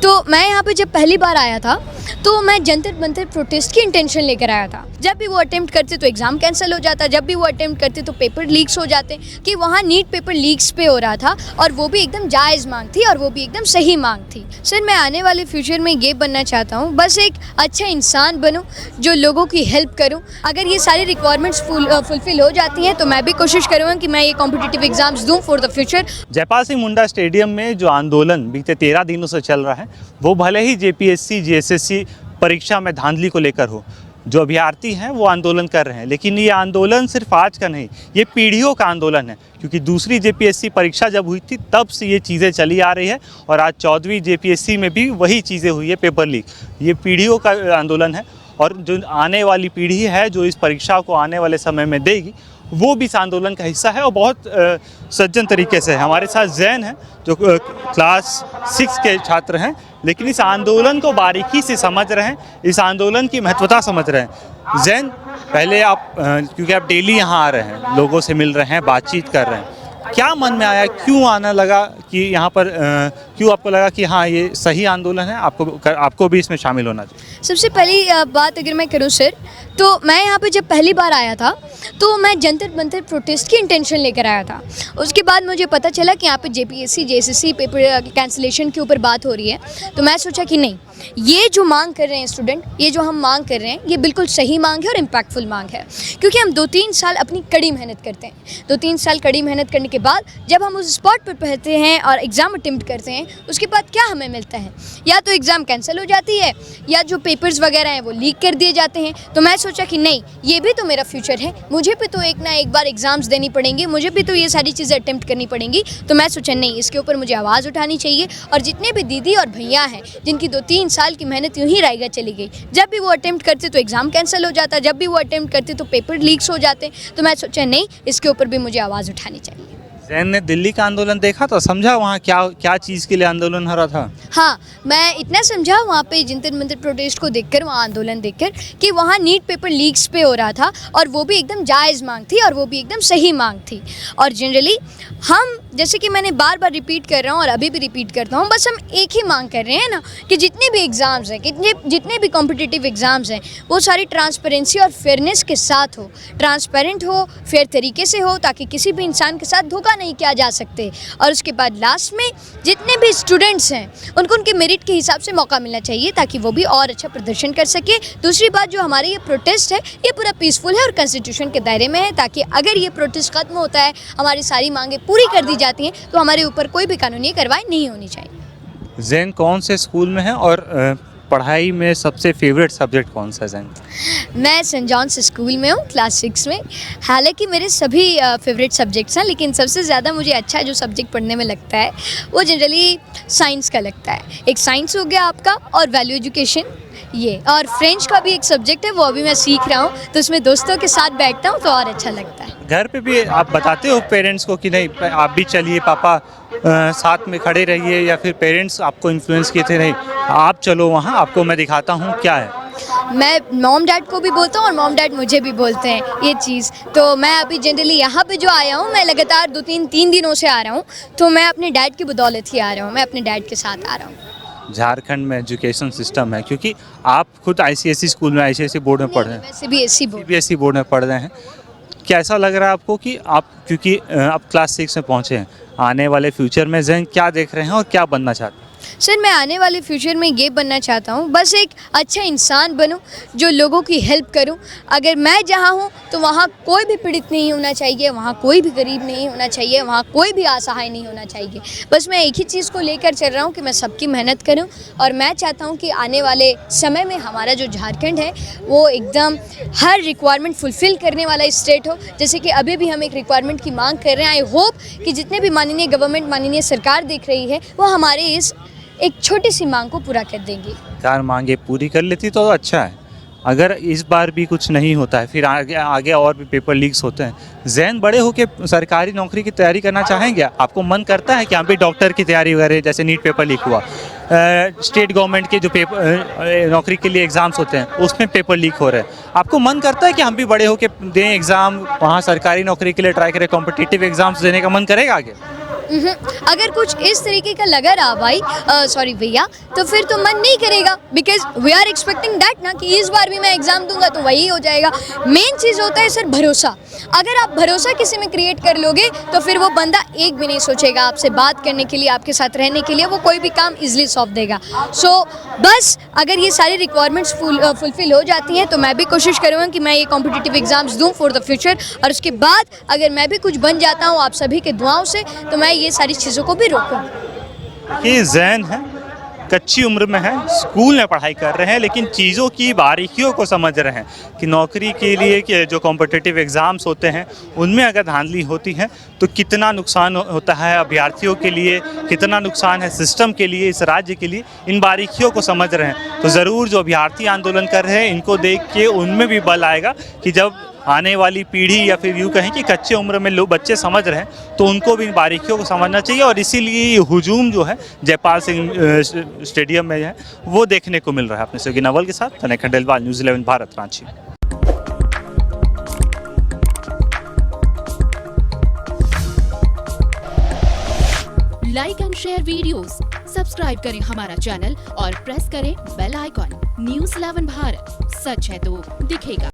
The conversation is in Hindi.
तो मैं यहाँ पे जब पहली बार आया था तो मैं जंतर मंतर प्रोटेस्ट की इंटेंशन लेकर आया था। जब भी वो अटेम्प्ट करते तो एग्ज़ाम कैंसिल हो जाता, जब भी वो अटेम्प्ट करते तो पेपर लीक्स हो जाते, कि वहाँ नीट पेपर लीक्स पे हो रहा था और वो भी एकदम जायज़ मांग थी और वो भी एकदम सही मांग थी। सर मैं आने वाले फ्यूचर में ये बनना चाहता हूँ, बस एक अच्छा इंसान बनूँ जो लोगों की हेल्प करूँ। अगर ये सारी रिक्वायरमेंट्स फुलफिल हो जाती हैं तो मैं भी कोशिश करूँगा कि मैं ये कॉम्पिटिटिव एग्जाम्स दूँ for the future. Jaipal Singh Munda stadium में जो आंदोलन बीते 13 दिनों से चल रहा है, वो भले ही जेपीएससी जेएसएससी परीक्षा में धांधली को लेकर हो, जो अभ्यर्थी हैं वो आंदोलन कर रहे हैं, लेकिन ये आंदोलन सिर्फ आज का नहीं, ये पीढ़ियों का आंदोलन है। क्योंकि दूसरी जेपीएससी परीक्षा जब हुई थी तब से ये चीज़ें चली आ रही है और आज 14वीं जेपीएससी में भी वही चीज़ें हुई है, पेपर लीक। ये पीढ़ियों का आंदोलन है और जो आने वाली पीढ़ी है जो इस परीक्षा को आने वाले समय में देगी, वो भी इस आंदोलन का हिस्सा है और बहुत सज्जन तरीके से है। हमारे साथ जैन हैं जो क्लास 6 के छात्र हैं, लेकिन इस आंदोलन को बारीकी से समझ रहे हैं, इस आंदोलन की महत्वता समझ रहे हैं। जैन, पहले आप क्योंकि आप डेली यहाँ आ रहे हैं, लोगों से मिल रहे हैं, बातचीत कर रहे हैं, क्या मन में आया, क्यों आना लगा कि यहाँ पर क्यों आपको लगा कि हाँ ये सही आंदोलन है, आपको भी इसमें शामिल होना चाहिए? सबसे पहली बात अगर मैं करूँ सर, तो मैं यहाँ पे जब पहली बार आया था तो मैं जंतर मंतर प्रोटेस्ट की इंटेंशन लेकर आया था। उसके बाद मुझे पता चला कि यहाँ पे जेपीएससी जेएसएससी पेपर कैंसिलेशन के ऊपर बात हो रही है, तो मैं सोचा कि नहीं, ये जो मांग कर रहे हैं स्टूडेंट, ये जो हम मांग कर रहे हैं, ये बिल्कुल सही मांग है और इम्पैक्टफुल मांग है। क्योंकि हम 2-3 साल अपनी कड़ी मेहनत करते हैं, 2-3 साल कड़ी मेहनत करने के बाद जब हम उस स्पॉट पर पहुँचते हैं और एग्ज़ाम अटेम्प्ट करते हैं, उसके बाद क्या हमें मिलता है, या तो एग्ज़ाम कैंसिल हो जाती है या जो पेपर्स वगैरह हैं वो लीक कर दिए जाते हैं। तो मैं सोचा कि नहीं, ये भी तो मेरा फ्यूचर है, मुझे भी तो एक ना एक बार एग्ज़ाम्स देनी पड़ेंगी, मुझे भी तो ये सारी चीज़ें अटेम्प्ट करनी पड़ेंगी। तो मैं सोचा नहीं, इसके ऊपर मुझे आवाज़ उठानी चाहिए। और जितने भी दीदी और भैया हैं जिनकी 2-3 साल की मेहनत यूँ ही रायगा चली गई, जब भी वो अटेम्प्ट करते तो एग्ज़ाम कैंसिल हो जाता, जब भी वो अटेम्प्ट करते तो पेपर लीक्स हो जाते, तो मैं सोचा नहीं, इसके ऊपर भी मुझे आवाज़ उठानी चाहिए। जैन ने दिल्ली का आंदोलन देखा तो समझा वहाँ क्या चीज़ के लिए आंदोलन हो रहा था? हाँ, मैं इतना समझा वहाँ पे जंतर मंतर प्रोटेस्ट को देखकर, वहाँ आंदोलन देखकर, कि वहाँ नीट पेपर लीक्स पे हो रहा था और वो भी एकदम जायज़ मांग थी और वो भी एकदम सही मांग थी। और जनरली हम, जैसे कि मैंने बार बार रिपीट कर रहा हूँ और अभी भी रिपीट करता हूँ, बस हम एक ही मांग कर रहे हैं ना कि जितने भी एग्ज़ाम्स हैं, जितने भी कॉम्पिटिटिव एग्ज़ाम्स हैं, वो सारी ट्रांसपेरेंसी और फेयरनेस के साथ हो, ट्रांसपेरेंट हो, फेयर तरीके से हो, ताकि किसी भी इंसान के साथ धोखा नहीं किया जा सकते। और उसके बाद लास्ट में जितने भी स्टूडेंट्स हैं उनको उनके मेरिट के हिसाब से मौका मिलना चाहिए, ताकि वो भी और अच्छा प्रदर्शन कर सके। दूसरी बात, जो हमारे ये प्रोटेस्ट है ये पूरा पीसफुल है और कॉन्स्टिट्यूशन के दायरे में है, ताकि अगर ये प्रोटेस्ट खत्म होता है, हमारी सारी मांगें पूरी कर दी जाती हैं, तो हमारे ऊपर कोई भी कानूनी कार्रवाई नहीं होनी चाहिए। जैन कौन से स्कूल में है और पढ़ाई में सबसे फेवरेट सब्जेक्ट कौन सा है जैन? मैं सेंट जॉन्स स्कूल में हूँ, क्लास 6 में। हालांकि मेरे सभी फेवरेट सब्जेक्ट्स हैं, लेकिन सबसे ज़्यादा मुझे अच्छा जो सब्जेक्ट पढ़ने में लगता है वो जनरली साइंस का लगता है। एक साइंस हो गया आपका, और वैल्यू एजुकेशन, ये, और फ्रेंच का भी एक सब्जेक्ट है, वो अभी मैं सीख रहा हूँ, तो उसमें दोस्तों के साथ बैठता हूँ तो और अच्छा लगता है। घर पे भी आप बताते हो पेरेंट्स को कि नहीं आप भी चलिए, पापा साथ में खड़े रहिए, या फिर पेरेंट्स आपको इन्फ्लुएंस किए थे नहीं आप चलो वहाँ, आपको मैं दिखाता हूँ क्या है? मैं मॉम डैड को भी बोलता हूँ और मॉम डैड मुझे भी बोलते हैं ये चीज़। तो मैं अभी जनरली यहाँ पे जो आया हूँ, मैं लगातार 2-3 दिनों से आ रहा हूँ, तो मैं अपने डैड की बदौलत ही आ रहा हूँ, मैं अपने डैड के साथ आ रहा हूँ। झारखंड में एजुकेशन सिस्टम है, क्योंकि आप खुद आईसीएसई स्कूल में, आईसीएसई बोर्ड में पढ़ रहे हैं, सीबीएसई बोर्ड में पढ़ रहे हैं, कैसा लग रहा है आपको कि आप, क्योंकि आप क्लास 6 में पहुँचे हैं, आने वाले फ्यूचर में जैन क्या देख रहे हैं और क्या बनना चाहते हैं? सर मैं आने वाले फ्यूचर में ये बनना चाहता हूँ, बस एक अच्छा इंसान बनूँ जो लोगों की हेल्प करूँ। अगर मैं जहाँ हूँ तो वहाँ कोई भी पीड़ित नहीं होना चाहिए, वहाँ कोई भी गरीब नहीं होना चाहिए, वहाँ कोई भी असहाय नहीं होना चाहिए। बस मैं एक ही चीज़ को लेकर चल रहा हूँ कि मैं सबकी मेहनत करूँ, और मैं चाहता हूँ कि आने वाले समय में हमारा जो झारखंड है वो एकदम हर रिक्वायरमेंट फुलफ़िल करने वाला स्टेट हो। जैसे कि अभी भी हम एक रिक्वायरमेंट की मांग कर रहे हैं। आई होप कि जितने भी माननीय गवर्नमेंट, माननीय सरकार देख रही है, वो हमारे इस एक छोटी सी मांग को पूरा कर देंगी। सरकार मांगे पूरी कर लेती तो अच्छा है। अगर इस बार भी कुछ नहीं होता है, फिर आगे और भी पेपर लीक्स होते हैं, जैन बड़े होके सरकारी नौकरी की तैयारी करना चाहेंगे? आपको मन करता है कि हम भी डॉक्टर की तैयारी वगैरह, जैसे नीट पेपर लीक हुआ, स्टेट गवर्नमेंट के जो पेपर नौकरी के लिए एग्ज़ाम्स होते हैं उसमें पेपर लीक हो रहे हैं, आपको मन करता है कि हम भी बड़े होके दें एग्ज़ाम, वहाँ सरकारी नौकरी के लिए ट्राई करें, कॉम्पिटिटिव एग्ज़ाम्स देने का मन करेगा आगे? अगर कुछ इस तरीके का लगा रहा भाई, सॉरी भैया, तो फिर तो मन नहीं करेगा, because we are expecting that ना कि इस बार भी मैं एग्ज़ाम दूंगा तो वही हो जाएगा। मेन चीज़ होता है सर भरोसा। अगर आप भरोसा किसी में क्रिएट कर लोगे तो फिर वो बंदा एक भी नहीं सोचेगा आपसे बात करने के लिए, आपके साथ रहने के लिए, वो कोई भी काम इजीली सौंप देगा। सो बस अगर ये सारी रिक्वायरमेंट्स फुलफिल हो जाती हैं तो मैं भी कोशिश करूँगा कि मैं ये कॉम्पिटिटिव एग्ज़ाम्स दूँ फॉर द फ्यूचर, और उसके बाद अगर मैं भी कुछ बन जाता हूँ आप सभी के दुआओं से तो मैं ये सारी चीज़ों को भी रोकूँ। ये जैन है, कच्ची उम्र में है, स्कूल में पढ़ाई कर रहे हैं, लेकिन चीज़ों की बारीकियों को समझ रहे हैं कि नौकरी के लिए कि जो कॉम्पिटिटिव एग्ज़ाम्स होते हैं उनमें अगर धांधली होती है तो कितना नुकसान होता है अभ्यर्थियों के लिए, कितना नुकसान है सिस्टम के लिए, इस राज्य के लिए, इन बारीकियों को समझ रहे हैं। तो ज़रूर जो अभ्यर्थी आंदोलन कर रहे हैं इनको देख के उनमें भी बल आएगा कि जब आने वाली पीढ़ी या फिर यूँ कहें कि कच्चे उम्र में लोग बच्चे समझ रहे हैं तो उनको भी इन बारीकियों को समझना चाहिए। और इसीलिए ये हुजूम जो है जयपाल सिंह स्टेडियम में है वो देखने को मिल रहा है। अपने सहयोगी नवल के साथ तनय Khandelwal, news 11 Bharat, Ranchi. Like and share videos, subscribe करें हमारा चैनल और प्रेस करें बेल आइकॉन। न्यूज़ 11 भारत, सच है तो दिखेगा।